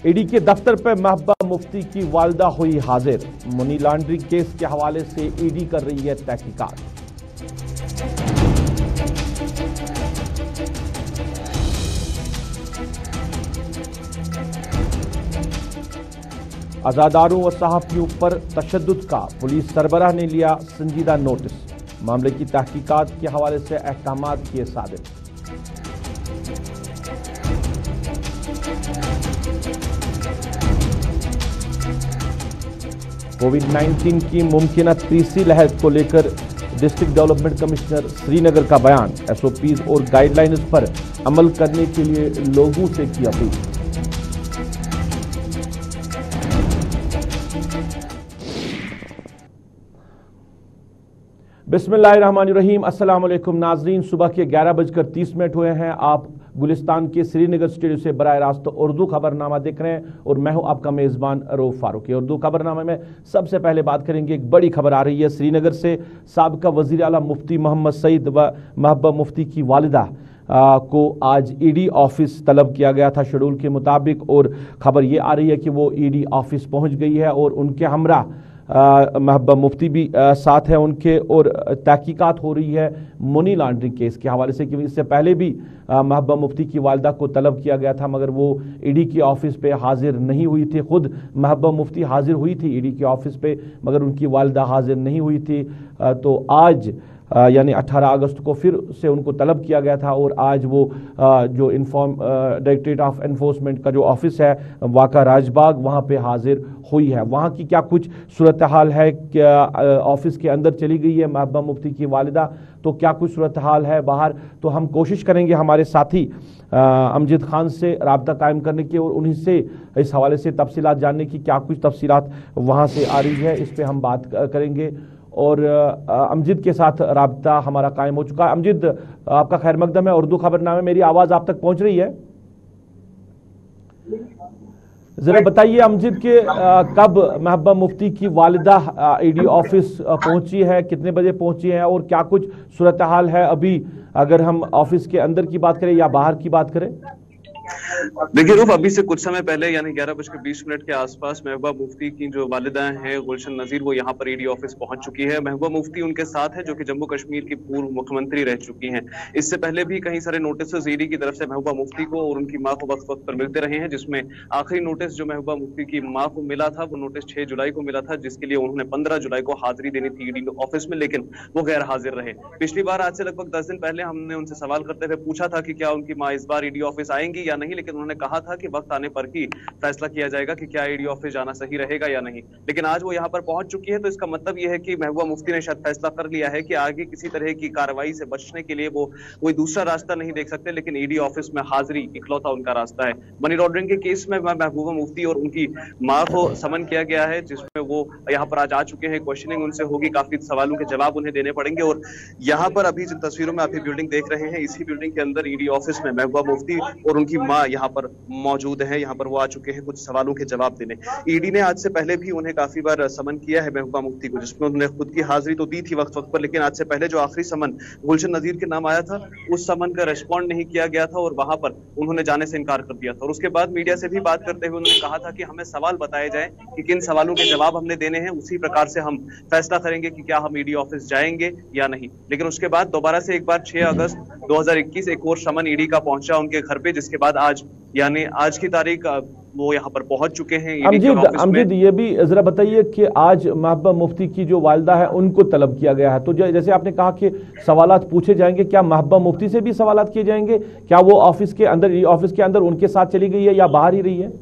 ED के दफ्तर पर महबूबा मुफ्ती की वालिदा हुई हाजिर। मनी लॉन्ड्रिंग केस के हवाले से ईडी कर रही है तहकीकात। अज़ादारों व सहाफ़ियों पर तशद्दुद का पुलिस सरबराह ने लिया संजीदा नोटिस। मामले की तहकीकात के हवाले से अहकामात किए सादिर। कोविड-19 की मुमकिना तीसरी लहर को लेकर डिस्ट्रिक्ट डेवलपमेंट कमिश्नर श्रीनगर का बयान। एसओपीज और गाइडलाइंस पर अमल करने के लिए लोगों से की अपील। बिस्मिल्लाहिर्रहमानिर्रहीम। अस्सलाम वालेकुम नाजरीन, सुबह के 11:30 हुए हैं। आप गुलिस्तान के श्रीनगर स्टूडियो से बराह रास्त उर्दू खबरनामा देख रहे हैं और मैं हूं आपका मेज़बान रऊफ फारूकी। उर्दू खबरनामे में सबसे पहले बात करेंगे, एक बड़ी खबर आ रही है श्रीनगर से। साबिका वज़ीर आला मुफ्ती मोहम्मद सईद व महबूबा मुफ्ती की वालिदा को आज ईडी ऑफिस तलब किया गया था शेड्यूल के मुताबिक, और खबर ये आ रही है कि वो ईडी ऑफिस पहुंच गई है और उनके हमरा महबूबा मुफ्ती भी साथ है उनके, और तहकीकात हो रही है मनी लॉन्ड्रिंग केस के हवाले से, क्योंकि इससे पहले भी महबूबा मुफ्ती की वालिदा को तलब किया गया था मगर वो ईडी के ऑफिस पे हाजिर नहीं हुई थी। खुद महबूबा मुफ्ती हाजिर हुई थी ईडी के ऑफिस पे मगर उनकी वालिदा हाजिर नहीं हुई थी। तो आज यानी 18 अगस्त को फिर से उनको तलब किया गया था और आज वो जो डायरेक्टरेट ऑफ एनफोर्समेंट का जो ऑफिस है वाका राजबाग, वहाँ पे हाजिर हुई है। वहाँ की क्या कुछ सूरत हाल है, क्या ऑफिस के अंदर चली गई है महबूबा मुफ्ती की वालिदा, तो क्या कुछ सूरत हाल है बाहर, तो हम कोशिश करेंगे हमारे साथी अमजद खान से राब्ता कायम करने की और उन्हीं से इस हवाले से तफसीलात जानने की, क्या कुछ तफसीलात वहाँ से आ रही है, इस पर हम बात करेंगे। और अमजद के साथ राब्ता हमारा कायम हो चुका है। अमजद, आपका खैर मकदम है उर्दू खबरनामे, मेरी आवाज़ आप तक पहुंच रही है? जरा बताइए अमजद के कब महबूबा मुफ्ती की वालिदा ईडी ऑफिस पहुंची है, कितने बजे पहुंची है और क्या कुछ सूरत हाल है अभी, अगर हम ऑफिस के अंदर की बात करें या बाहर की बात करें? देखिए रूफ, अभी से कुछ समय पहले यानी 11:20 के आसपास महबूबा मुफ्ती की जो वालिदा हैं गुलशन नजीर, वो यहाँ पर ईडी ऑफिस पहुंच चुकी है। महबूबा मुफ्ती उनके साथ है जो कि जम्मू कश्मीर की पूर्व मुख्यमंत्री रह चुकी हैं। इससे पहले भी कई सारे नोटिस ईडी की तरफ से महबूबा मुफ्ती को और उनकी मां को वक्त वक्त पर मिलते रहे हैं, जिसमें आखिरी नोटिस जो महबूबा मुफ्ती की मां को मिला था वो नोटिस 6 जुलाई को मिला था, जिसके लिए उन्होंने 15 जुलाई को हाजिरी देनी थी ईडी ऑफिस में, लेकिन वो गैर हाजिर रहे। पिछली बार आज से लगभग 10 दिन पहले हमने उनसे सवाल करते हुए पूछा था कि क्या उनकी मां इस बार ईडी ऑफिस आएंगी या नहीं, लेकिन उन्होंने कहा था कि वक्त आने पर ही फैसला किया जाएगा कि क्या ईडी ऑफिस जाना सही रहेगा या नहीं। लेकिन आज वो यहाँ पर पहुंच चुकी है, तो इसका मतलब यह है कि महबूबा मुफ्ती ने शायद फैसला कर लिया है कि आगे किसी तरह की कार्रवाई से बचने के लिए वो कोई दूसरा रास्ता नहीं देख सकते, लेकिन ईडी ऑफिस में हाजिरी इकलौता उनका रास्ता है। मनी लॉन्ड्रिंग के केस में महबूबा मुफ्ती और उनकी मां को समन किया गया है, जिसमें वो यहाँ पर आज आ चुके हैं। क्वेश्चनिंग उनसे होगी, काफी सवालों के जवाब उन्हें देने पड़ेंगे। और यहाँ पर अभी जिन तस्वीरों में आप बिल्डिंग देख रहे हैं, इसी बिल्डिंग के अंदर ईडी ऑफिस में महबूबा मुफ्ती और उनकी मां यहाँ पर मौजूद है। यहाँ पर वो आ चुके हैं कुछ सवालों के जवाब देने। ईडी ने आज से पहले भी उन्हें काफी बार समन किया है महबूबा मुफ्ती को, जिसमें उन्होंने खुद की हाजिरी तो दी थी वक्त वक्त पर, लेकिन आज से पहले जो आखिरी समन गुलशन नजीर के नाम आया था उस समन का रिस्पॉन्ड नहीं किया गया था और वहां पर उन्होंने जाने से इनकार कर दिया था। और उसके बाद मीडिया से भी बात करते हुए उन्होंने कहा था कि हमें सवाल बताए जाए कि किन सवालों के जवाब हमने देने हैं, उसी प्रकार से हम फैसला करेंगे कि क्या हम ईडी ऑफिस जाएंगे या नहीं। लेकिन उसके बाद दोबारा से एक बार 6 अगस्त 2021 एक और समन ईडी का पहुंचा उनके घर पे, जिसके बाद आज यानी आज की तारीख वो यहाँ पर पहुंच चुके हैं। अमजद, ये भी जरा बताइए कि आज महबूबा मुफ्ती की जो वालिदा है उनको तलब किया गया है, तो जैसे आपने कहा कि सवालात पूछे जाएंगे, क्या महबूबा मुफ्ती से भी सवालात किए जाएंगे? क्या वो ऑफिस के अंदर उनके साथ चली गई है या बाहर ही रही है?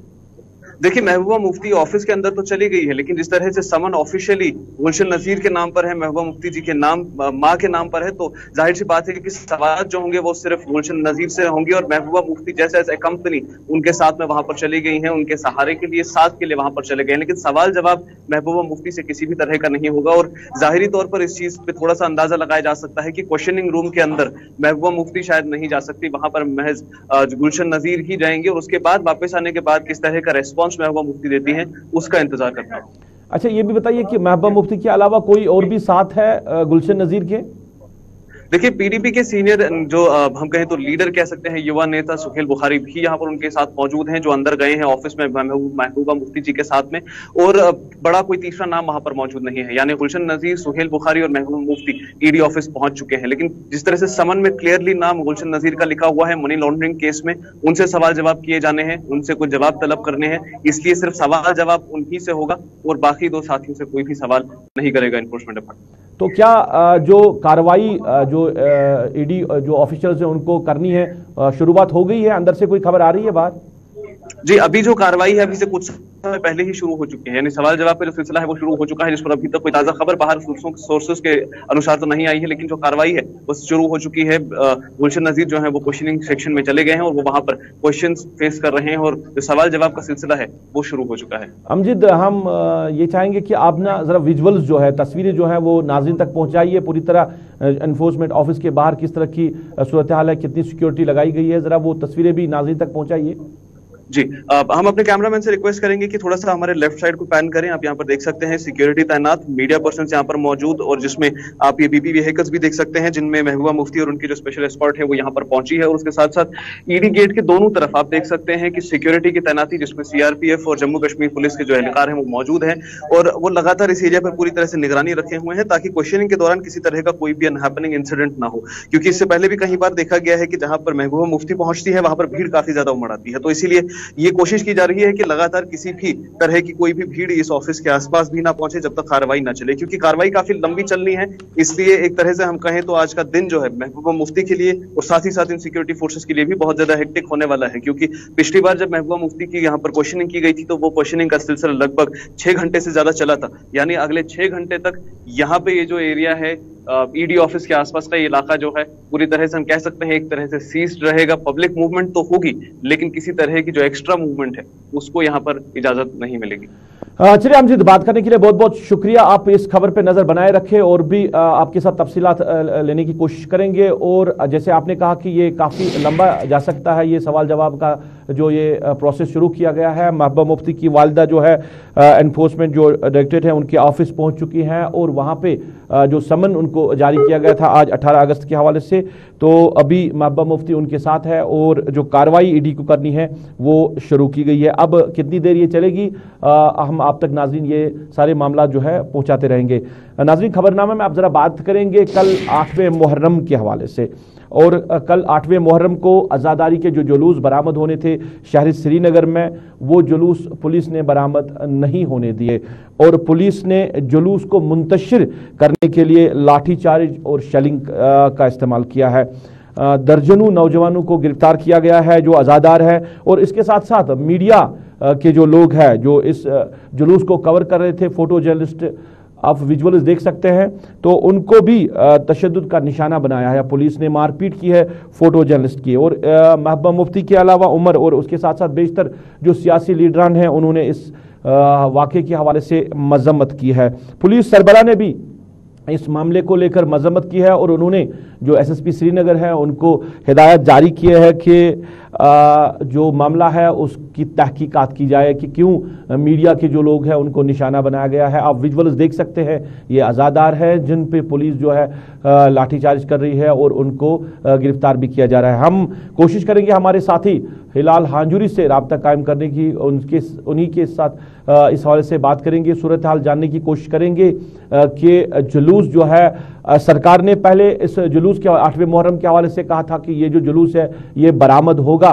देखिए, महबूबा मुफ्ती ऑफिस के अंदर तो चली गई है, लेकिन जिस तरह से समन ऑफिशियली गुलशन नजीर के नाम पर है, महबूबा मुफ्ती जी के नाम मां के नाम पर है, तो जाहिर सी बात है कि सवाल जो होंगे वो सिर्फ गुलशन नजीर से होंगे और महबूबा मुफ्ती जैसे जैसे कंपनी उनके साथ में वहां पर चली गई है, उनके सहारे के लिए, साथ के लिए वहां पर चले गए, लेकिन सवाल जवाब महबूबा मुफ्ती से किसी भी तरह का नहीं होगा। और जाहिरी तौर पर इस चीज पे थोड़ा सा अंदाजा लगाया जा सकता है कि क्वेश्चनिंग रूम के अंदर महबूबा मुफ्ती शायद नहीं जा सकती, वहां पर महज गुलशन नजीर ही जाएंगे और उसके बाद वापस आने के बाद किस तरह का रेस्पॉन्स महबूबा मुफ्ती देती हैं उसका इंतजार करता हूं। अच्छा, ये भी बताइए कि महबूबा मुफ्ती के अलावा कोई और भी साथ है गुलशन नजीर के? देखिए, पीडीपी के सीनियर जो हम कहें तो लीडर कह सकते हैं, युवा नेता सुहेल बुखारी भी यहाँ पर उनके साथ मौजूद हैं, जो अंदर गए हैं ऑफिस में महबूबा मुफ्ती जी के साथ में। और बड़ा कोई तीसरा नाम वहां पर मौजूद नहीं है, यानी गुलशन नजीर, सुहेल बुखारी और महबूबा मुफ्ती ईडी ऑफिस पहुंच चुके हैं। लेकिन जिस तरह से समन में क्लियरली नाम गुलशन नजीर का लिखा हुआ है, मनी लॉन्ड्रिंग केस में उनसे सवाल जवाब किए जाने हैं, उनसे कुछ जवाब तलब करने हैं, इसलिए सिर्फ सवाल जवाब उन्हीं से होगा और बाकी दो साथियों से कोई भी सवाल नहीं करेगा एनफोर्समेंट डिपार्टमेंट। तो क्या जो कार्रवाई जो ईडी जो ऑफिशियल्स हैं उनको करनी है, शुरुआत हो गई है? अंदर से कोई खबर आ रही है बाहर? जी, अभी जो कार्रवाई है अभी से कुछ समय पहले ही शुरू हो चुकी है, यानी सवाल जवाब का जो सिलसिला है वो शुरू हो चुका है, जिस पर अभी तक कोई ताजा खबर बाहर सोर्सेस के अनुसार तो नहीं आई है, लेकिन जो कार्रवाई है वो शुरू हो चुकी है। गुलशन नजीर जो है वो क्वेश्चनिंग सेक्शन में चले गए हैं और वो वहां पर क्वेश्चंस फेस कर रहे हैं और जो सवाल जवाब का सिलसिला है वो शुरू हो चुका है। अमजद, हम ये चाहेंगे कि आप ना जरा विजुअल्स जो है, तस्वीरें जो है वो नाज़रीन तक पहुंचाइए। पूरी तरह एनफोर्समेंट ऑफिस के बाहर किस तरह की सूरत हाल है, कितनी सिक्योरिटी लगाई गई है, जरा वो तस्वीरें भी नाज़रीन तक पहुंचाइए। जी, हम अपने कैमरामैन से रिक्वेस्ट करेंगे कि थोड़ा सा हमारे लेफ्ट साइड को पैन करें। आप यहाँ पर देख सकते हैं सिक्योरिटी तैनात, मीडिया पर्सन यहाँ पर मौजूद, और जिसमें आप ये बीपी व्हीकल्स भी देख सकते हैं जिनमें महबूबा मुफ्ती और उनकी जो स्पेशल एस्कॉर्ट है वो यहाँ पर पहुंची है। और उसके साथ साथ ईडी गेट के दोनों तरफ आप देख सकते हैं कि सिक्योरिटी की तैनाती, जिसमें सीआरपीएफ और जम्मू कश्मीर पुलिस के जो एहलकार हैं वो मौजूद हैं और वो लगातार इस एरिया पर पूरी तरह से निगरानी रखे हुए हैं ताकि क्वेश्चनिंग के दौरान किसी तरह का कोई भी अनहैपनिंग इंसिडेंट ना हो। क्योंकि इससे पहले भी कई बार देखा गया है कि जहां पर महबूबा मुफ्ती पहुंचती है वहां पर भीड़ काफी ज्यादा उमड़ आती है, तो इसीलिए ये कोशिश की जा रही है कि लगातार किसी भी तरह की कोई भी भीड़ इस ऑफिस के आसपास भी ना पहुंचे जब तक कार्रवाई ना चले, क्योंकि कार्रवाई काफी लंबी चलनी है। इसलिए एक तरह से हम कहें तो आज का दिन जो है महबूबा मुफ्ती के लिए और साथ ही साथ इन सिक्योरिटी फोर्सेस के लिए भी बहुत ज्यादा हेक्टिक होने वाला है, क्योंकि पिछली बार जब महबूबा मुफ्ती की यहाँ पर क्वेश्चनिंग की गई थी तो वो क्वेश्चनिंग का सिलसिला लगभग 6 घंटे से ज्यादा चला था, यानी अगले 6 घंटे तक यहाँ पे ये जो एरिया है ईडी ऑफिस के आसपास का इलाका जो है पूरी तरह से हम कह सकते हैं एक तरह से सीज्ड रहेगा। पब्लिक मूवमेंट तो होगी लेकिन किसी तरह की जो एक्स्ट्रा मूवमेंट है उसको यहाँ पर इजाजत नहीं मिलेगी। चलिए अमजद, बात करने के लिए बहुत बहुत शुक्रिया। आप इस खबर पे नजर बनाए रखें और भी आपके साथ तफसीलात लेने की कोशिश करेंगे। और जैसे आपने कहा कि ये काफ़ी लंबा जा सकता है, ये सवाल जवाब का जो ये प्रोसेस शुरू किया गया है। महबूबा मुफ्ती की वालिदा जो है एनफोर्समेंट जो डायरेक्टरेट है उनके ऑफिस पहुंच चुकी हैं और वहाँ पे जो समन उनको जारी किया गया था आज 18 अगस्त के हवाले से, तो अभी महबूबा मुफ्ती उनके साथ है और जो कार्रवाई ईडी को करनी है वो शुरू की गई है। अब कितनी देर ये चलेगी हम आप तक नाज़रीन ये सारे मामला जो है पहुंचाते रहेंगे। नाज़रीन, खबरनामे में आप ज़रा बात करेंगे कल 8वें मुहर्रम के हवाले से। और कल 8वें मुहर्रम को आज़ादारी के जो जुलूस बरामद होने थे शहर श्रीनगर में, वो जुलूस पुलिस ने बरामद नहीं होने दिए और पुलिस ने जुलूस को मुंतशिर करने के लिए लाठीचार्ज और शेलिंग का इस्तेमाल किया है। दर्जनों नौजवानों को गिरफ्तार किया गया है जो आज़ादार है और इसके साथ साथ मीडिया के जो लोग हैं जो इस जुलूस को कवर कर रहे थे, फोटो जर्नलिस्ट, आप विजुअल्स देख सकते हैं, तो उनको भी तशद्दुद का निशाना बनाया है। पुलिस ने मारपीट की है फोटो जर्नलिस्ट की। और महबूबा मुफ्ती के अलावा उमर और उसके साथ साथ बेशतर जो सियासी लीडरान हैं उन्होंने इस वाक़े के हवाले से मजम्मत की है। पुलिस सरबराह ने भी इस मामले को लेकर मजम्मत की है और उन्होंने जो एसएसपी श्रीनगर है उनको हिदायत जारी की है कि जो मामला है उसकी तहकीकात की जाए कि क्यों मीडिया के जो लोग हैं उनको निशाना बनाया गया है। आप विजुअल्स देख सकते हैं, ये आज़ादार है जिन पे पुलिस जो है लाठीचार्ज कर रही है और उनको गिरफ्तार भी किया जा रहा है। हम कोशिश करेंगे हमारे साथी हिलाल हांजुरी से रब्ता कायम करने की, उन्हीं के साथ इस हवाले से बात करेंगे, सूरत हाल जानने की कोशिश करेंगे कि जुलूस जो है सरकार ने पहले इस जुलूस के 8वें मुहर्रम के हवाले से कहा था कि ये जो जुलूस है ये बरामद होगा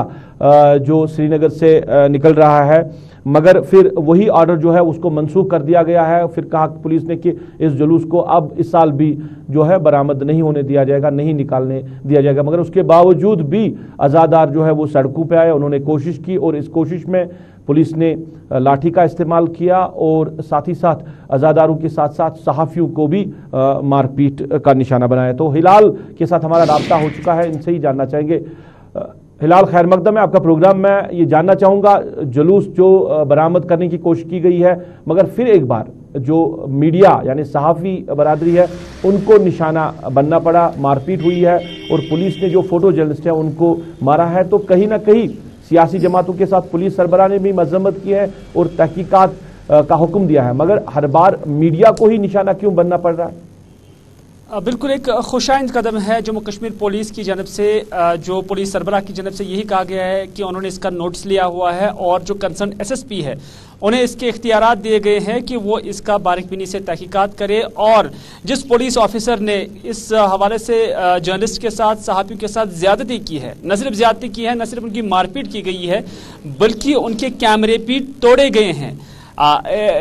जो श्रीनगर से निकल रहा है, मगर फिर वही ऑर्डर जो है उसको मनसूख कर दिया गया है। फिर कहा पुलिस ने कि इस जुलूस को अब इस साल भी जो है बरामद नहीं होने दिया जाएगा, नहीं निकालने दिया जाएगा। मगर उसके बावजूद भी आज़ादार जो है वो सड़कों पे आए, उन्होंने कोशिश की और इस कोशिश में पुलिस ने लाठी का इस्तेमाल किया और साथ ही साथ आज़ादारों के साथ साथ सहाफ़ियों को भी मारपीट का निशाना बनाया। तो हिलाल के साथ हमारा राब्ता हो चुका है, इनसे ही जानना चाहेंगे। हिलाल, खैर मकदम है आपका प्रोग्राम। मैं ये जानना चाहूँगा, जुलूस जो बरामद करने की कोशिश की गई है मगर फिर एक बार जो मीडिया यानी सहाफ़ी बरादरी है उनको निशाना बनना पड़ा, मारपीट हुई है और पुलिस ने जो फोटो जर्नलिस्ट है उनको मारा है। तो कहीं ना कहीं सियासी जमातों के साथ पुलिस सरबराह ने भी मजम्मत की है और तहकीकात का हुक्म दिया है, मगर हर बार मीडिया को ही निशाना क्यों बनना पड़ रहा है? बिल्कुल एक खुशाइंद कदम है जम्मू कश्मीर पुलिस की जानब से। जो पुलिस सरबराह की जानब से यही कहा गया है कि उन्होंने इसका नोटिस लिया हुआ है और जो कंसर्न एसएसपी है उन्हें इसके इख्तियारात दिए गए हैं कि वो इसका बारीकबीनी से तहकीकात करे। और जिस पुलिस ऑफिसर ने इस हवाले से जर्नलिस्ट के साथ, सहाफ़ियों के साथ ज़्यादती की है, न सिर्फ ज़्यादती की है, न सिर्फ उनकी मारपीट की गई है, बल्कि उनके कैमरे भी तोड़े गए हैं।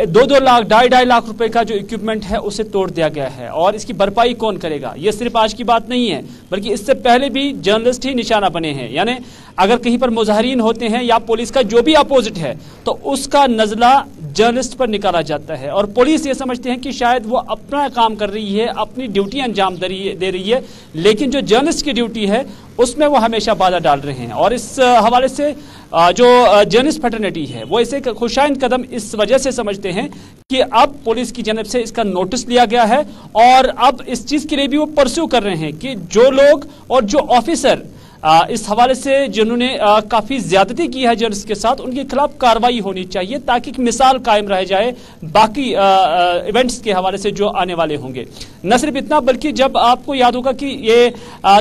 2-2 लाख 2.5 लाख रुपए का जो इक्विपमेंट है उसे तोड़ दिया गया है। और इसकी भरपाई कौन करेगा? ये सिर्फ आज की बात नहीं है, बल्कि इससे पहले भी जर्नलिस्ट ही निशाना बने हैं। यानी अगर कहीं पर मुजाहरीन होते हैं या पुलिस का जो भी अपोजिट है तो उसका नजला जर्नलिस्ट पर निकाला जाता है। और पुलिस ये समझते हैं कि शायद वो अपना काम कर रही है, अपनी ड्यूटी अंजाम दे रही है, लेकिन जो जर्नलिस्ट की ड्यूटी है उसमें वो हमेशा बाधा डाल रहे हैं। और इस हवाले से जो जर्नलिस्ट फ्रेटर्निटी है वो इसे एक खुशाइंद कदम इस वजह से समझते हैं कि अब पुलिस की जानब से इसका नोटिस लिया गया है और अब इस चीज के लिए भी वो परस्यू कर रहे हैं कि जो लोग और जो ऑफिसर इस हवाले से जिन्होंने काफी ज्यादती की है जर्नलिस्ट के साथ, उनके खिलाफ कार्रवाई होनी चाहिए ताकि एक मिसाल कायम रह जाए बाकी इवेंट्स के हवाले से जो आने वाले होंगे। न सिर्फ इतना, बल्कि जब आपको याद होगा कि ये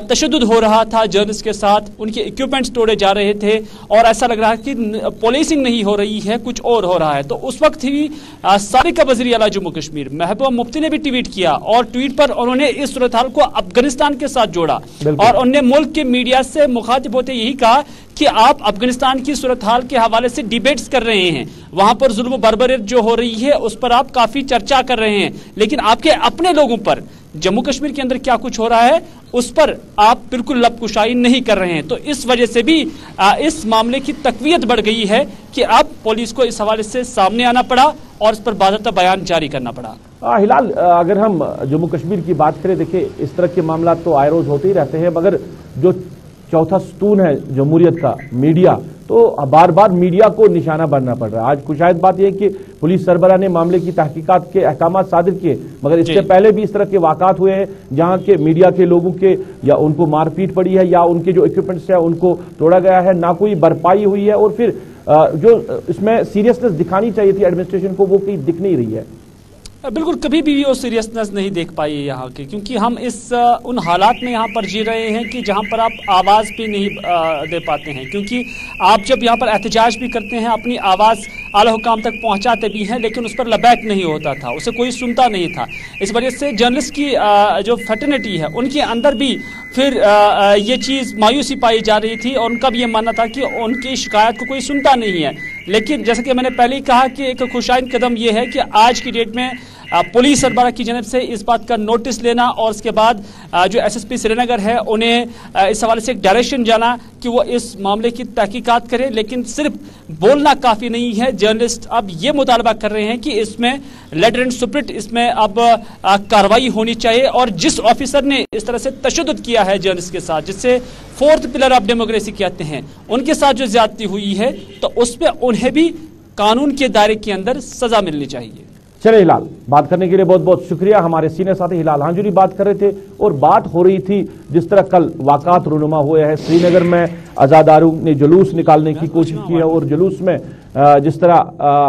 तशद्दुद हो रहा था जर्नलिस्ट के साथ, उनके इक्विपमेंट्स तोड़े जा रहे थे और ऐसा लग रहा है कि पुलिसिंग नहीं हो रही है, कुछ और हो रहा है, तो उस वक्त ही साबिक़ वज़ीर आला जम्मू कश्मीर महबूबा मुफ्ती ने भी ट्वीट किया और ट्वीट पर उन्होंने इस सूरत हाल को अफगानिस्तान के साथ जोड़ा और उन्होंने मुल्क के मीडिया से मुखातिब होते यही कहा कि आप अफगानिस्तान की सूरत हाल के हवाले से डिबेट्स कर रहे हैं, वहां पर जुल्म बर्बरियत जो हो रही है उस पर आप काफी चर्चा कर रहे हैं, लेकिन आपके अपने लोगों पर जम्मू कश्मीर के अंदर क्या कुछ हो रहा है उस पर आप बिल्कुल लबकुशाई नहीं कर रहे हैं। तो इस वजह से भी इस मामले की तकवीयत बढ़ गई है कि अब पुलिस को इस हवाले से सामने आना पड़ा और इस पर बाज़ाब्ता बयान जारी करना पड़ा। हिलाल, अगर हम जम्मू कश्मीर की बात करें, देखिए इस तरह के मामला तो आए रोज होते ही रहते हैं, मगर जो चौथा स्तून है जमहूरियत का, मीडिया, तो बार बार मीडिया को निशाना बनना पड़ रहा है। आज खुशायद बात यह है कि पुलिस सरबराह ने मामले की तहकीकात के अहकाम सादिर किए, मगर इससे पहले भी इस तरह के वाक़ात हुए हैं जहां के मीडिया के लोगों के या उनको मारपीट पड़ी है या उनके जो इक्विपमेंट्स है उनको तोड़ा गया है, ना कोई भरपाई हुई है। और फिर जो इसमें सीरियसनेस दिखानी चाहिए थी एडमिनिस्ट्रेशन को, वो कहीं दिख नहीं रही है। बिल्कुल, कभी भी वो सीरियसनेस नहीं देख पाई यहाँ की, क्योंकि हम इस उन हालात में यहाँ पर जी रहे हैं कि जहाँ पर आप आवाज़ भी नहीं दे पाते हैं, क्योंकि आप जब यहाँ पर एहतजाज भी करते हैं, अपनी आवाज़ आला हुकाम तक पहुँचाते भी हैं, लेकिन उस पर लबैक नहीं होता था, उसे कोई सुनता नहीं था। इस वजह से जर्नलिस्ट की जो फ्रेटर्निटी है उनके अंदर भी फिर ये चीज़ मायूसी पाई जा रही थी और उनका भी ये मानना था कि उनकी शिकायत को कोई सुनता नहीं है। लेकिन जैसे कि मैंने पहले ही कहा कि एक खुशाइंद कदम ये है कि आज की डेट में पुलिस सरबराह की जानब से इस बात का नोटिस लेना और उसके बाद जो एसएसपी श्रीनगर है उन्हें इस हवाले से एक डायरेक्शन जाना कि वो इस मामले की तहकीकात करें। लेकिन सिर्फ बोलना काफ़ी नहीं है, जर्नलिस्ट अब ये मुतालबा कर रहे हैं कि इसमें लेटर एंड स्पिरिट, इसमें अब कार्रवाई होनी चाहिए। और जिस ऑफिसर ने इस तरह से तशद्दुद किया है जर्नलिस्ट के साथ, जिससे 4th पिलर ऑफ डेमोक्रेसी कहते हैं, उनके साथ जो ज्यादती हुई है तो उस पर उन्हें भी कानून के दायरे के अंदर सजा मिलनी चाहिए। चले हिलाल, बात करने के लिए बहुत बहुत शुक्रिया। हमारे सीनियर साथी हिलाल हांजुरी बात कर रहे थे और बात हो रही थी जिस तरह कल वाक़ात रूनुमा हुए हैं श्रीनगर में, अज़ादारों ने जुलूस निकालने की कोशिश की है और जुलूस में जिस तरह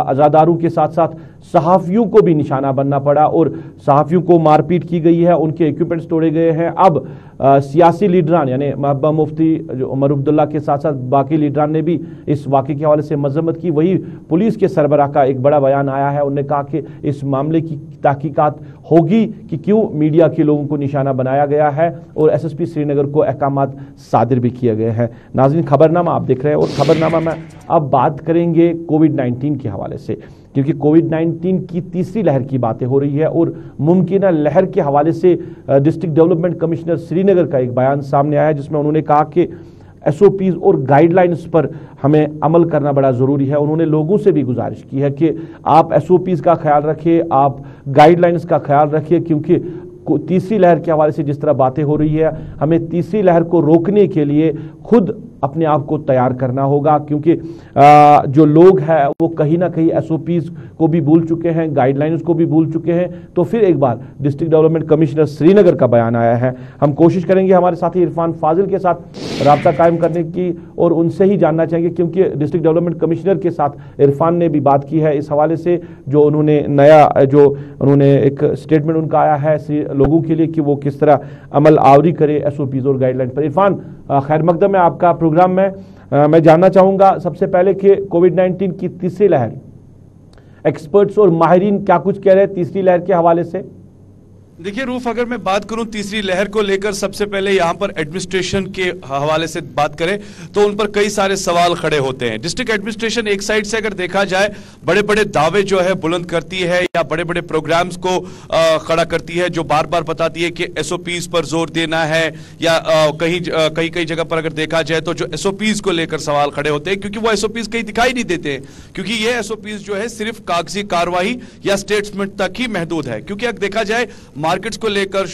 अज़ादारों के साथ साथ सहाफ़ियों को भी निशाना बनना पड़ा और सहाफ़ियों को मारपीट की गई है, उनके इक्विपमेंट्स तोड़े गए हैं। अब सियासी लीडरान यानी महबूबा मुफ्ती, जो उमर अब्दुल्ला के साथ साथ बाकी लीडरान ने भी इस वाक़े के हवाले से मजम्मत की। वही पुलिस के सरबराह का एक बड़ा बयान आया है, उन्होंने कहा कि इस मामले की तहकीकात होगी कि क्यों मीडिया के लोगों को निशाना बनाया गया है और एसएसपी श्रीनगर को अहकामात सादिर भी किए गए हैं। नाज़रीन, खबरनामा आप देख रहे हैं और खबरनामा में अब बात करेंगे कोविड-19 के हवाले से, क्योंकि कोविड-19 की तीसरी लहर की बातें हो रही है और मुमकिन लहर के हवाले से डिस्ट्रिक्ट डेवलपमेंट कमिश्नर श्रीनगर का एक बयान सामने आया जिसमें उन्होंने कहा कि एसओपीज और गाइडलाइंस पर हमें अमल करना बड़ा ज़रूरी है। उन्होंने लोगों से भी गुजारिश की है कि आप एसओपीज का ख्याल रखिए, आप गाइडलाइंस का ख्याल रखिए, क्योंकि तीसरी लहर के हवाले से जिस तरह बातें हो रही है, हमें तीसरी लहर को रोकने के लिए खुद अपने आप को तैयार करना होगा, क्योंकि जो लोग हैं वो कहीं ना कहीं SOPs को भी भूल चुके हैं, गाइडलाइंस को भी भूल चुके हैं। तो फिर एक बार डिस्ट्रिक्ट डेवलपमेंट कमिश्नर श्रीनगर का बयान आया है। हम कोशिश करेंगे हमारे साथी इरफान फाजिल के साथ राब्ता कायम करने की और उनसे ही जानना चाहेंगे, क्योंकि डिस्ट्रिक्ट डेवलपमेंट कमिश्नर के साथ इरफान ने भी बात की है इस हवाले से, जो उन्होंने उन्होंने एक स्टेटमेंट उनका आया है लोगों के लिए कि वो किस तरह अमल आवरी करे SOPs और गाइडलाइन पर। इरफान, खैर मकदम है आपका प्रोग्राम में। मैं जानना चाहूंगा सबसे पहले कि कोविड-19 की तीसरी लहर, एक्सपर्ट्स और माहिरीन क्या कुछ कह रहे हैं तीसरी लहर के हवाले से? देखिए रूफ, अगर मैं बात करूं तीसरी लहर को लेकर, सबसे पहले यहां पर एडमिनिस्ट्रेशन के हवाले से बात करें तो उन पर कई सारे सवाल खड़े होते हैं। डिस्ट्रिक्ट एडमिनिस्ट्रेशन एक साइड से अगर देखा जाए बड़े बड़े दावे जो है बुलंद करती है या बड़े बड़े प्रोग्राम्स को खड़ा करती है, जो बार बार बताती है कि SOPs पर जोर देना है, या कई जगह पर अगर देखा जाए तो जो SOPs को लेकर सवाल खड़े होते हैं, क्योंकि वो SOPs कहीं दिखाई नहीं देते हैं, क्योंकि ये SOPs जो है सिर्फ कागजी कार्रवाई या स्टेटमेंट तक ही महदूद है। क्योंकि अगर देखा जाए मार्केट्स को लेकर,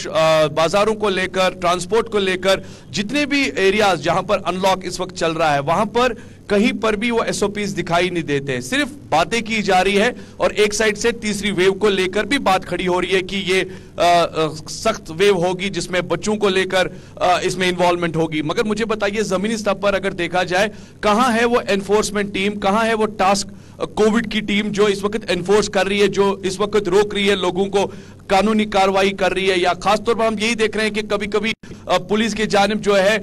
बाजारों को लेकर, ट्रांसपोर्ट को लेकर, जितने भी एरियाज जहां पर अनलॉक इस वक्त चल रहा है वहां पर कहीं पर भी वो SOPs दिखाई नहीं देते, सिर्फ बातें की जा रही है। और एक साइड से तीसरी वेव को लेकर भी बात खड़ी हो रही है कि ये सख्त वेव होगी जिसमें बच्चों को लेकर इसमें इन्वॉल्वमेंट होगी। मगर मुझे बताइए जमीनी स्तर पर अगर देखा जाए कहां है वो एनफोर्समेंट टीम, कहां है वो टास्क कोविड की टीम जो इस वक्त एनफोर्स कर रही है, जो इस वक्त रोक रही है लोगों को, कानूनी कार्रवाई कर रही है? या खासतौर पर हम यही देख रहे हैं कि कभी कभी पुलिस की जानिब जो है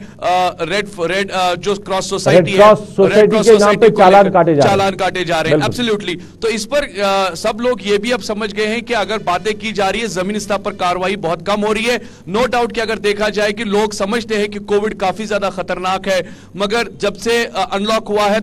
रेड जो क्रॉस सोसाइटी है, रेड क्रॉस सोसाइटी को चालान काटे जा रहे हैं। एब्सोल्युटली। तो इस पर सब लोग ये भी अब समझ गए हैं कि अगर बातें की जा रही है जमीनी स्तर पर कार्रवाई बहुत कम हो रही है। नो डाउट कि अगर देखा जाए कि लोग समझते हैं कि कोविड काफी ज्यादा खतरनाक है, मगर जब से अनलॉक हुआ है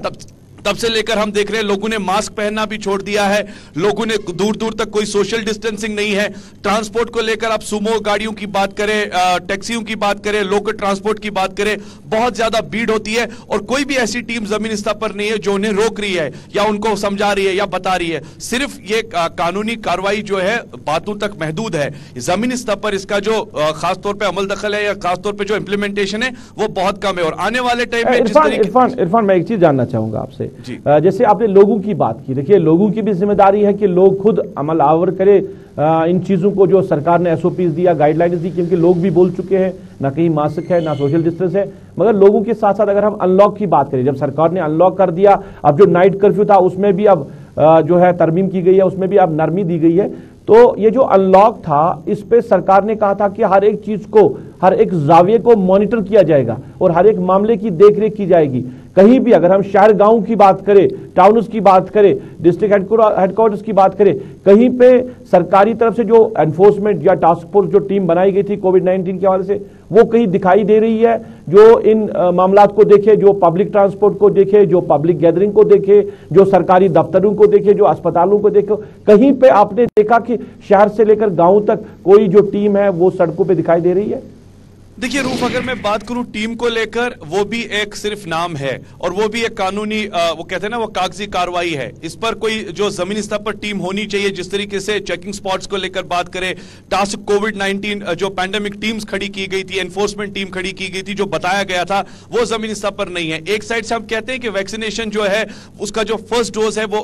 तब से लेकर हम देख रहे हैं लोगों ने मास्क पहनना भी छोड़ दिया है, लोगों ने दूर दूर तक कोई सोशल डिस्टेंसिंग नहीं है। ट्रांसपोर्ट को लेकर आप सुमो गाड़ियों की बात करें, टैक्सियों की बात करें, लोकल ट्रांसपोर्ट की बात करें, बहुत ज्यादा भीड़ होती है और कोई भी ऐसी टीम जमीनी स्तर पर नहीं है जो उन्हें रोक रही है या उनको समझा रही है या बता रही है। सिर्फ ये कानूनी कार्रवाई जो है बातों तक महदूद है। जमीनी स्तर पर इसका जो खासतौर पर अमल दखल है या खासतौर पर जो इंप्लीमेंटेशन है वो बहुत कम है। और आने वाले टाइम में इरफान, मैं एक चीज जानना चाहूंगा आपसे, जैसे आपने लोगों की बात की, देखिए लोगों की भी जिम्मेदारी है कि लोग खुद अमल आवर करे इन चीजों को जो सरकार ने SOPs दिया, गाइडलाइंस दी, क्योंकि लोग भी बोल चुके हैं ना कहीं मास्क है ना सोशल डिस्टेंस है। मगर लोगों के साथ साथ अगर हम अनलॉक की बात करें, जब सरकार ने अनलॉक कर दिया, अब जो नाइट कर्फ्यू था उसमें भी अब जो है तरमीम की गई है, उसमें भी अब नरमी दी गई है। तो ये जो अनलॉक था इस पे सरकार ने कहा था कि हर एक चीज को, हर एक जाविये को मॉनिटर किया जाएगा और हर एक मामले की देखरेख की जाएगी। कहीं भी अगर हम शहर गांव की बात करें, टाउन्स की बात करें, डिस्ट्रिक्ट हेडक्वार्टर्स की बात करें, कहीं पे सरकारी तरफ से जो एनफोर्समेंट या टास्क फोर्स जो टीम बनाई गई थी कोविड-19 के हवाले से, वो कहीं दिखाई दे रही है? जो इन मामलात को देखे, जो पब्लिक ट्रांसपोर्ट को देखे, जो पब्लिक गैदरिंग को देखे, जो सरकारी दफ्तरों को देखे, जो अस्पतालों को देखे, कहीं पे आपने देखा कि शहर से लेकर गांव तक कोई जो टीम है वो सड़कों पे दिखाई दे रही है? देखिए रूफ, अगर मैं बात करूं टीम को लेकर, वो भी एक सिर्फ नाम है और वो भी एक कानूनी वो कहते हैं ना, वो कागजी कार्रवाई है। इस पर कोई जो जमीनी स्तर पर टीम होनी चाहिए, जिस तरीके से चेकिंग स्पॉट्स को लेकर बात करें, टास्क कोविड-19 जो पैंडेमिक टीम्स खड़ी की गई थी, एनफोर्समेंट टीम खड़ी की गई थी, जो बताया गया था, वो जमीनी स्तर पर नहीं है। एक साइड से हम कहते हैं कि वैक्सीनेशन जो है उसका जो फर्स्ट डोज है वो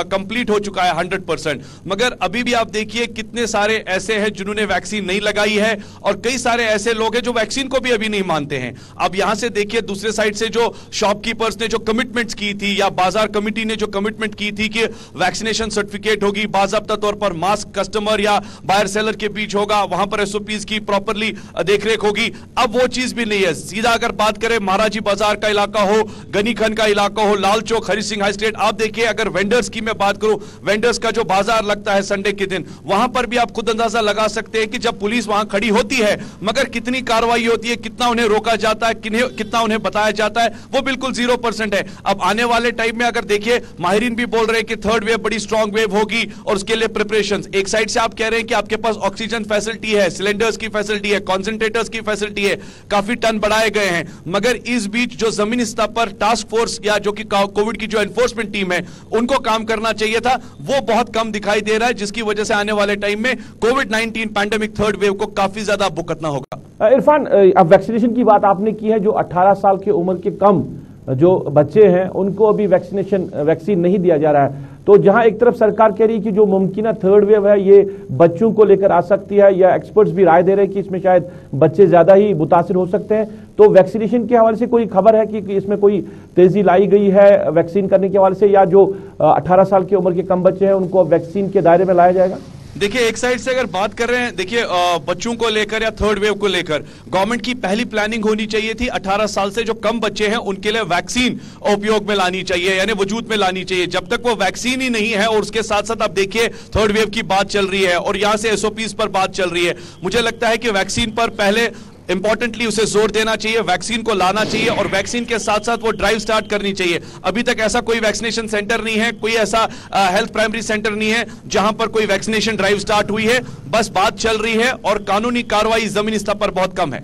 कंप्लीट हो चुका है 100%, मगर अभी भी आप देखिए कितने सारे ऐसे हैं जिन्होंने वैक्सीन नहीं लगाई है और कई सारे ऐसे लोग हैं जो वैक्सीन को भी अभी नहीं मानते हैं। अब यहां से देखिए दूसरे साइड से जो शॉपकीपर्स ने जो कमिटमेंट्स की थी या बाजार कमेटी ने जो कमिटमेंट की थी कि वैक्सीनेशन सर्टिफिकेट होगी, बाकायदा तौर पर मास्क कस्टमर या बायर सेलर के बीच होगा, वहां पर SOPs की प्रॉपरली देखरेख होगी, अब वो चीज भी नहीं है। सीधा अगर बात करें महाराजी बाजार का इलाका हो, गनी खन का इलाका हो, लाल चौक, हरि सिंह हाई स्ट्रीट, आप देखिए अगर वेंडर्स की मैं बात करूं, वेंडर्स का जो बाजार लगता है संडे के दिन, वहां पर भी आप खुद अंदाजा लगा सकते हैं कि जब पुलिस वहां खड़ी होती है मगर कितनी कार्रवाई होती है, कितना उन्हें रोका जाता है, कितना उन्हें बताया जाता है, वो बिल्कुल 0% है। अब आने वाले टाइम में अगर देखिए माहिरीन भी बोल रहे हैं कि थर्ड वेव बड़ी स्ट्रॉन्ग वेव होगी और उसके लिए प्रिपरेशंस, एक साइड से आप कह रहे हैं कि आपके पास ऑक्सीजन फैसिलिटी है, सिलेंडर्स की फैसिलिटी है, कॉन्सेंट्रेटर्स की फैसिलिटी है, काफी टन बढ़ाए गए हैं, मगर इस बीच जो जमीनी स्तर पर टास्क फोर्स या जो कि कोविड की जो एनफोर्समेंट टीम है उनको काम करना चाहिए था, वो बहुत कम दिखाई दे रहा है, जिसकी वजह से आने वाले टाइम में कोविड-19 पैंडेमिक थर्ड वेव को काफी ज्यादा भुगतना होगा। इरफान, अब वैक्सीनेशन की बात आपने की है, जो 18 साल की उम्र के कम जो बच्चे हैं उनको अभी वैक्सीन नहीं दिया जा रहा है। तो जहां एक तरफ सरकार कह रही है कि जो मुमकिन थर्ड वेव है ये बच्चों को लेकर आ सकती है, या एक्सपर्ट्स भी राय दे रहे हैं कि इसमें शायद बच्चे ज्यादा ही मुतासिर हो सकते हैं, तो वैक्सीनेशन के हवाले से कोई खबर है कि इसमें कोई तेजी लाई गई है वैक्सीन करने के हवाले से, या जो 18 साल की उम्र के कम बच्चे हैं उनको वैक्सीन के दायरे में लाया जाएगा? देखिए, एक साइड से अगर बात कर रहे हैं, देखिए बच्चों को लेकर या थर्ड वेव को लेकर गवर्नमेंट की पहली प्लानिंग होनी चाहिए थी 18 साल से जो कम बच्चे हैं उनके लिए वैक्सीन उपयोग में लानी चाहिए, यानी वजूद में लानी चाहिए। जब तक वो वैक्सीन ही नहीं है, और उसके साथ साथ आप देखिए थर्ड वेव की बात चल रही है और यहां से एसओपीज पर बात चल रही है, मुझे लगता है कि वैक्सीन पर पहले इंपॉर्टेंटली उसे जोर देना चाहिए, वैक्सीन को लाना चाहिए और वैक्सीन के साथ साथ वो ड्राइव स्टार्ट करनी चाहिए। अभी तक ऐसा कोई वैक्सीनेशन सेंटर नहीं है, कोई ऐसा हेल्थ प्राइमरी सेंटर नहीं है जहां पर कोई वैक्सीनेशन ड्राइव स्टार्ट हुई है, बस बात चल रही है और कानूनी कार्रवाई जमीनी स्तर पर बहुत कम है।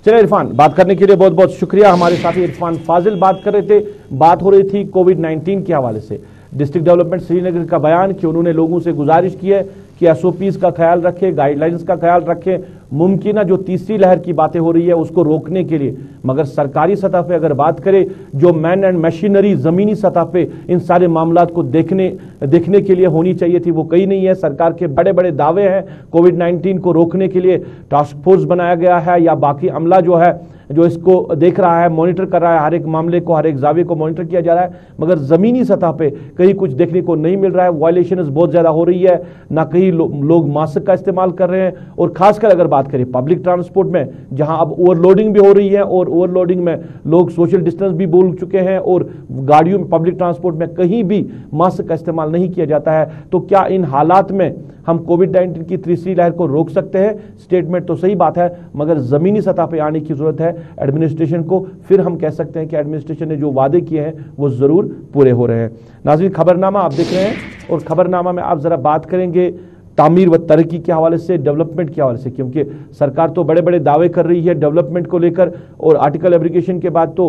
चलिए इरफान, बात करने के लिए बहुत बहुत शुक्रिया। हमारे साथी इरफान फाजिल बात कर रहे थे, बात हो रही थी कोविड-19 के हवाले से। डिस्ट्रिक्ट डेवलपमेंट श्रीनगर का बयान कि उन्होंने लोगों से गुजारिश की है कि एसओपीज का ख्याल रखें, गाइडलाइंस का ख्याल रखें, मुमकिन जो तीसरी लहर की बातें हो रही है उसको रोकने के लिए। मगर सरकारी सतह पे अगर बात करें, जो मैन एंड मशीनरी जमीनी सतह पे इन सारे मामलात को देखने के लिए होनी चाहिए थी, वो कहीं नहीं है। सरकार के बड़े बड़े दावे हैं, कोविड-19 को रोकने के लिए टास्क फोर्स बनाया गया है या बाकी अमला जो है जो इसको देख रहा है, मॉनिटर कर रहा है, हर एक मामले को, हर एक जावे को मॉनिटर किया जा रहा है, मगर जमीनी सतह पे कहीं कुछ देखने को नहीं मिल रहा है। वायलेशंस बहुत ज्यादा हो रही है, ना कहीं लोग मास्क का इस्तेमाल कर रहे हैं, और खासकर अगर बात करें पब्लिक ट्रांसपोर्ट में जहां अब ओवरलोडिंग भी हो रही है, और ओवरलोडिंग में लोग सोशल डिस्टेंस भी भूल चुके हैं, और गाड़ियों में पब्लिक ट्रांसपोर्ट में कहीं भी मास्क का इस्तेमाल नहीं किया जाता है। तो क्या इन हालात में हम कोविड-19 की तीसरी लहर को रोक सकते हैं? स्टेटमेंट तो सही बात है, मगर जमीनी सतह पे आने की जरूरत है एडमिनिस्ट्रेशन को, फिर हम कह सकते हैं कि एडमिनिस्ट्रेशन ने जो वादे किए हैं वो जरूर पूरे हो रहे हैं। नाज़रीन, खबरनामा आप देख रहे हैं, और खबरनामा में आप जरा बात करेंगे तामीर व तरक्की के हवाले से, डेवलपमेंट के हवाले से, क्योंकि सरकार तो बड़े बड़े दावे कर रही है डेवलपमेंट को लेकर, और आर्टिकल एब्रिगेशन के बाद तो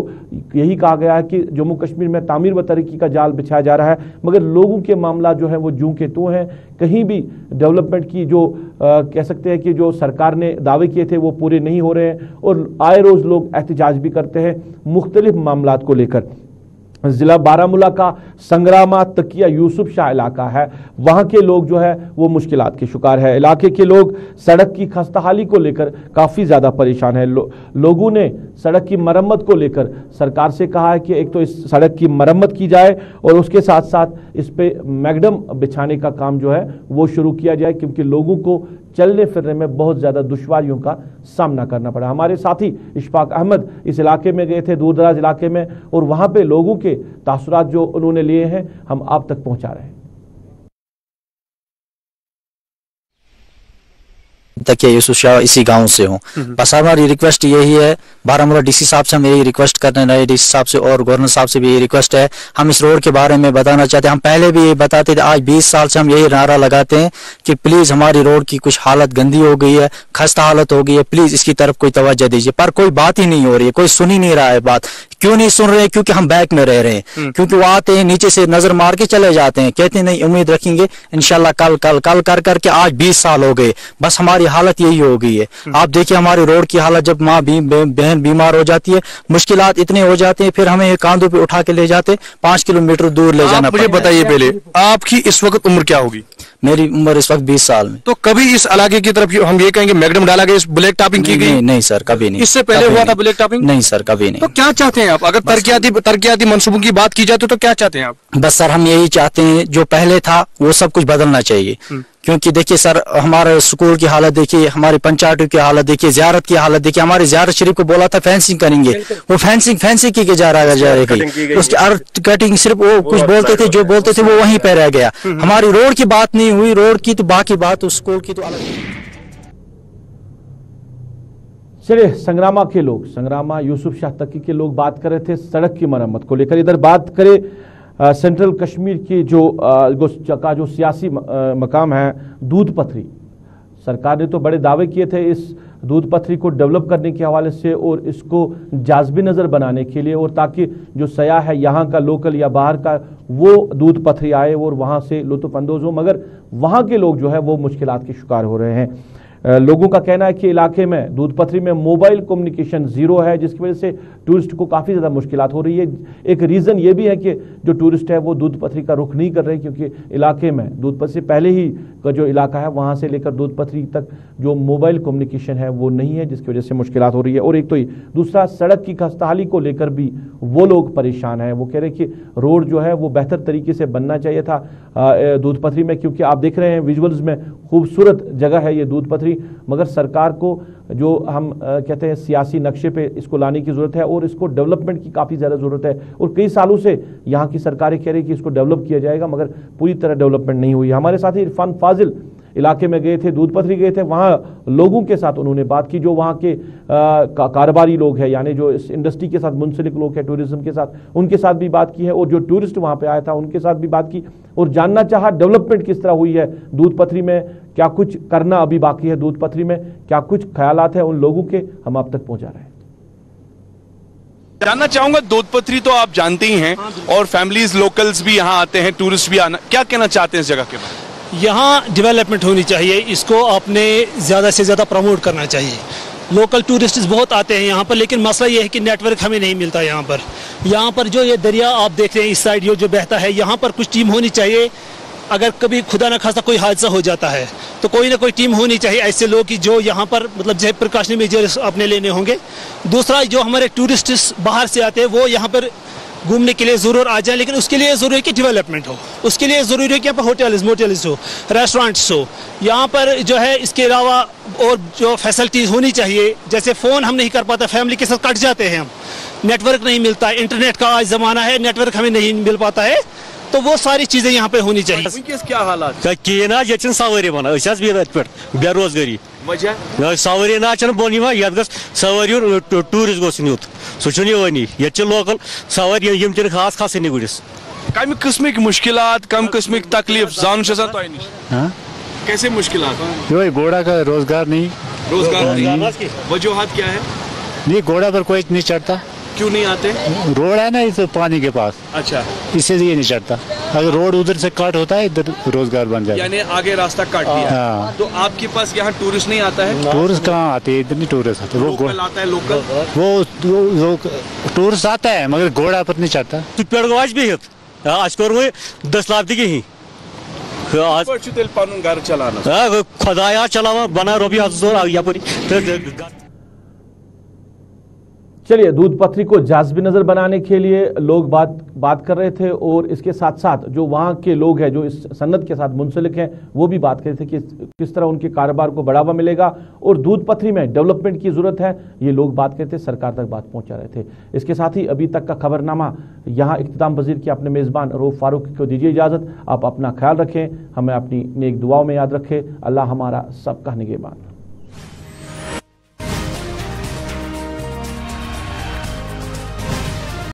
यही कहा गया है कि जम्मू कश्मीर में तामीर व तरक्की का जाल बिछाया जा रहा है, मगर लोगों के मामला जो है वो जूं के त्यों हैं। कहीं भी डेवलपमेंट की जो कह सकते हैं कि जो सरकार ने दावे किए थे वो पूरे नहीं हो रहे हैं, और आए रोज लोग एहतजाज भी करते हैं मुख्तलिफ मामलात को लेकर। जिला बारामूला का संग्रामा तकिया यूसुफ शाह इलाका है, वहां के लोग जो है वो मुश्किलात के शिकार है। इलाके के लोग सड़क की खस्ताहाली को लेकर काफ़ी ज़्यादा परेशान है। लोगों ने सड़क की मरम्मत को लेकर सरकार से कहा है कि एक तो इस सड़क की मरम्मत की जाए, और उसके साथ साथ इस पे मैगडम बिछाने का काम जो है वो शुरू किया जाए, क्योंकि लोगों को चलने फिरने में बहुत ज़्यादा दुश्वारियों का सामना करना पड़ा। हमारे साथी इशफाक अहमद इस इलाके में गए थे, दूर दराज इलाके में, और वहाँ पे लोगों के तासुरात जो उन्होंने लिए हैं हम आप तक पहुँचा रहे हैं। तकिया यूसुफ शाह इसी गांव से हूँ। बस हमारी रिक्वेस्ट यही है, बारामूला डीसी साहब से हम यही रिक्वेस्ट करने रहे, डीसी साहब से और गवर्नर साहब से भी यही रिक्वेस्ट है। हम इस रोड के बारे में बताना चाहते हैं, हम पहले भी ये बताते थे, आज 20 साल से हम यही नारा लगाते हैं कि प्लीज हमारी रोड की कुछ हालत गंदी हो गई है, खस्ता हालत हो गई है, प्लीज इसकी तरफ कोई तवज्जो दीजिए। पर कोई बात ही नहीं हो रही है, कोई सुन ही नहीं रहा है बात। क्यों नहीं सुन रहे हैं? क्योंकि हम बैक में रह रहे हैं, क्योंकि वो आते हैं नीचे से नजर मार के चले जाते हैं, कहते हैं नहीं उम्मीद रखेंगे इंशाल्लाह कल कल कल कर करके आज 20 साल हो गए, बस हमारी हालत यही हो गई है। आप देखिए हमारी रोड की हालत, जब माँ बहन बीमार हो जाती है, मुश्किलात इतने हो जाते हैं, फिर हमें कांधों पे उठा के ले जाते, 5 किलोमीटर दूर ले जाना। मुझे बताइए पहले, आपकी इस वक्त उम्र क्या होगी? मेरी उम्र इस वक्त 20 साल में। तो कभी इस इलाके की तरफ हम ये कहेंगे मैगडम डाला गया, इस ब्लैक टॉपिंग की गई? नहीं सर, कभी नहीं। इससे पहले हुआ था ब्लैक टॉपिंग? नहीं सर, कभी नहीं। तो क्या चाहते हैं आप? अगर तरक्याती मंसूबों की बात की जाए तो क्या चाहते हैं आप? बस सर हम यही चाहते हैं, जो पहले था वो सब कुछ बदलना चाहिए। क्योंकि देखिए सर, हमारे स्कूल की हालत देखिए, हमारी पंचायतों की हालत देखिए, ज़ियारत की हालत देखिए। हमारे ज़ियारत शरीफ को बोला था फेंसिंग करेंगे, वो फेंसिंग की जा रहा है, उसकी अर्थ कटिंग सिर्फ वो कुछ बोलते थे, जो बोलते थे वो वहीं पे रह गया। हमारी रोड की बात नहीं हुई, रोड की तो बाकी बात, उस स्कूल की तो अलग। चलिए, संग्रामा के लोग, संग्रामा यूसुफ शाह तकी के लोग बात कर रहे थे सड़क की मरम्मत को लेकर। इधर बात करें सेंट्रल कश्मीर की जो सियासी मकाम है दूध पथरी, सरकार ने तो बड़े दावे किए थे इस दूध पथरी को डेवलप करने के हवाले से, और इसको जाज़बी नज़र बनाने के लिए, और ताकि जो सयाह है यहाँ का लोकल या बाहर का वो दूध पथरी आए और वहाँ से लुत्फ़ अंदोज़ हो, मगर वहाँ के लोग जो है वो मुश्किलात के शिकार हो रहे हैं। लोगों का कहना है कि इलाके में दूध पथरी में मोबाइल कम्युनिकेशन जीरो है, जिसकी वजह से टूरिस्ट को काफ़ी ज़्यादा मुश्किलात हो रही है। एक रीज़न ये भी है कि जो टूरिस्ट है वो दूध पथरी का रुख नहीं कर रहे, क्योंकि इलाके में दूध पथरी पहले ही का जो इलाका है वहाँ से लेकर दूध पथरी तक जो मोबाइल कम्युनिकेशन है वो नहीं है, जिसकी वजह से मुश्किलात हो रही है। और एक तो ही दूसरा, सड़क की खस्ताहाली को लेकर भी वो लोग परेशान हैं। वो कह रहे हैं कि रोड जो है वो बेहतर तरीके से बनना चाहिए था दूध पथरी में, क्योंकि आप देख रहे हैं विजुअल्स में खूबसूरत जगह है ये दूध पथरी, मगर सरकार को जो हम कहते हैं सियासी नक्शे पे इसको लाने की ज़रूरत है और इसको डेवलपमेंट की काफ़ी ज़्यादा ज़रूरत है। और कई सालों से यहाँ की सरकारें कह रही कि इसको डेवलप किया जाएगा, मगर पूरी तरह डेवलपमेंट नहीं हुई। हमारे साथी इरफान फाजिल इलाके में गए थे, दूध पथरी गए थे, वहाँ लोगों के साथ उन्होंने बात की, जो वहाँ के कारोबारी लोग हैं, यानी जो इस इंडस्ट्री के साथ मुंसलिक लोग हैं, टूरिज्म के साथ, उनके साथ भी बात की है, और जो टूरिस्ट वहाँ पे आया था उनके साथ भी बात की, और जानना चाहा डेवलपमेंट किस तरह हुई है दूध पथरी में, क्या कुछ करना अभी बाकी है दूध पथरी में, क्या कुछ ख्यालात है उन लोगों के, हम आप तक पहुँचा रहे हैं। जानना चाहूंगा, दूध पथरी तो आप जानते ही हैं और फैमिलीज लोकल्स भी यहाँ आते हैं, टूरिस्ट भी आना, क्या कहना चाहते हैं इस जगह के बारे में? यहाँ डेवलपमेंट होनी चाहिए, इसको आपने ज़्यादा से ज़्यादा प्रमोट करना चाहिए। लोकल टूरिस्ट्स बहुत आते हैं यहाँ पर, लेकिन मसला ये है कि नेटवर्क हमें नहीं मिलता यहाँ पर। यहाँ पर जो ये दरिया आप देख रहे हैं इस साइड जो बहता है, यहाँ पर कुछ टीम होनी चाहिए। अगर कभी खुदा न खास्ता कोई हादसा हो जाता है तो कोई ना कोई टीम होनी चाहिए ऐसे लोग की जो यहाँ पर मतलब जो प्रिकॉशनरी मेजर्स अपने लेने होंगे। दूसरा, जो हमारे टूरिस्ट्स बाहर से आते हैं वो यहाँ पर घूमने के लिए ज़रूर आ जाए, लेकिन उसके लिए ज़रूरी है कि डेवलपमेंट हो, उसके लिए ज़रूरी है कि यहाँ पर होटल्स मोटल्स हो, रेस्टोरेंट्स हो, यहाँ पर जो है इसके अलावा और जो फैसिलिटीज़ होनी चाहिए। जैसे फ़ोन हम नहीं कर पाते, फैमिली के साथ कट जाते हैं हम, नेटवर्क नहीं मिलता है, इंटरनेट का आज ज़माना है, नेटवर्क हमें नहीं मिल पाता है, तो वो सारी चीज़ें यहाँ पे होनी चाहिए। क्या हालात ये सवारी बना पे बेरोजगारी वजह सवारी ना बोन ये सवारी टूरिस्ट गोस नुत सही ये लोकल सवारी खास खास गुड़िस कम किस्म की मुश्किलात, कम किस्म की तकलीफ जान कैसे मुश्किलात? घोड़ा का रोजगार नहीं, वजूहत क्या है? नहीं, घोड़ा पर कोई नहीं चढ़ता। क्यों नहीं आते? रोड है ना इस पानी के पास, अच्छा, इससे ये नहीं चढ़ता। अगर रोड उधर से कट होता है इधर रोजगार बन जाता है, यानी आगे रास्ता काट दिया। हाँ। तो आपके पास यहाँ टूरिस्ट नहीं आता है? टूरिस्ट कहाँ आते हैं, इधर नहीं टूरिस्ट आते। वो आता है लोकल, वो टूरिस्ट आता है मगर घोड़ा पर नहीं चढ़ता। भी आज कर 10 लाख ही घर चलाना खुदाया चलावा बना रोबी चलिए, दूध पथरी को जाज़बी नज़र बनाने के लिए लोग बात कर रहे थे, और इसके साथ साथ जो वहाँ के लोग हैं जो इस सन्नत के साथ मुंसलिक हैं वो भी बात कर रहे थे कि किस तरह उनके कारोबार को बढ़ावा मिलेगा और दूध पथरी में डेवलपमेंट की ज़रूरत है। ये लोग बात करते, सरकार तक बात पहुँचा रहे थे। इसके साथ ही अभी तक का खबरनामा यहाँ इख्तिताम पजीर के अपने मेज़बान रऊफ फारूक को दीजिए इजाज़त। आप अपना ख्याल रखें, हमें अपनी नेक दुआओं में याद रखें। अल्लाह हमारा सबका निगहबान।